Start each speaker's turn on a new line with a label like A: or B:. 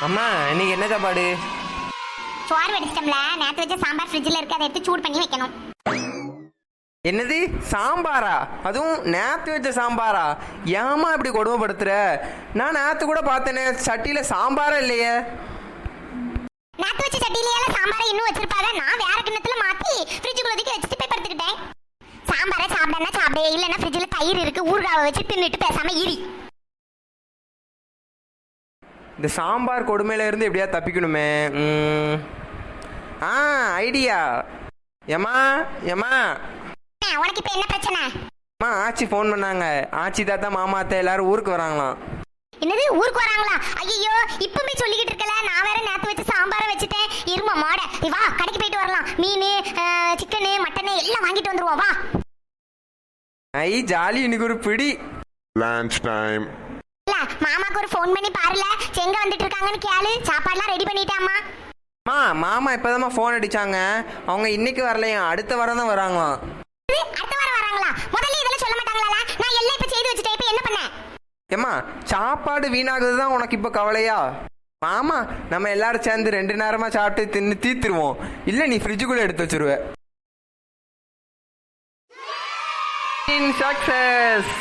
A: அம்மா இன்னைக்கு என்ன சாப்பாடு?
B: சோறு வடிச்சிட்டோம்ல, நேத்து வச்ச சாம்பார் ஃப்ரிட்ஜில் இருக்கு, அதை எடுத்து சூடு பண்ணி வைக்கணும்.
A: என்னது சாம்பாரா? அதுவும் நேற்று வச்ச சாம்பாரா? ஏமா இப்படி கொடுமைப்படுத்துற? நான் நேற்று கூட பார்த்தேனே, சட்டியில சாம்பாரா இல்லையே.
B: நேத்து வச்ச சட்டியிலேயே சாம்பாரை இன்னும் வச்சிருப்பாங்க. நான் வேற கிண்ணத்துல மாத்தி ஃப்ரிட்ஜுக்குள்ள ஒதுக்கி வச்சுட்டு போய் படுத்துக்கிட்டேன். சாம்பாரை சாப்பிடனா சாப்பிடே, இல்லைன்னா ஃப்ரிட்ஜில் தயிர் இருக்கு, ஊறுகாவை வச்சு தின்னுட்டு பேசாம இரி.
A: இந்த சாம்பார் கொடுமையில இருந்து எப்படியா தப்பிக்கணுமே. ஐடியா. ஏமா ஏமா
B: உனக்கு இப்ப என்ன பிரச்சனை?
A: அம்மா ஆச்சி ஃபோன் பண்ணாங்க. ஆச்சி தாத்தா மாமா அத்தை எல்லாரும் ஊருக்கு வராங்களாம்.
B: என்னது ஊருக்கு வராங்களா? ஐயோ இப்பவுமே சொல்லிக்கிட்டு இருக்கல, நான் வேற நேத்து வச்சு சாம்பாரை வச்சுட்டேன். இருமா மாட, வா கடைக்கு போயிட்டு வரலாம். மீன், சிக்கனு, மட்டனு எல்லாம் வாங்கிட்டு வந்துருவோம் வா.
A: ஐ ஜாலி, இன்னைக்கு ஒரு பிடி.
C: Lunch time.
B: இல்ல மாமாக்கு ஒரு ஃபோன் பண்ணி பாருல, எங்க வந்துட்டு இருக்காங்கன்னு கேளு. சாப்பாடுலாம் ரெடி பண்ணிட்டாமா?
A: மாமா இப்போதாம்மா ஃபோன் அடிச்சாங்க. அவங்க இன்னைக்கு வரலையா, அடுத்த வாரம் தான் வராங்களாம்.
B: அடுத்த வாரம் வராங்களா? முதல்ல இதெல்லாம் சொல்ல மாட்டாங்களா? நான் எல்லாம் இப்ப செய்து வச்சுட்டேன், இப்ப என்ன பண்ண?
A: ஏம்மா சாப்பாடு வீணாகுது தான் உனக்கு இப்போ கவலையா? மாமா நம்ம எல்லாரும் சேர்ந்து 2 நேரமா சாப்பிட்டு தின்னு தீத்துருவோம். இல்லை நீ ஃப்ரிட்ஜுக்குள்ளே எடுத்து வச்சிருவ. சக்சஸ்.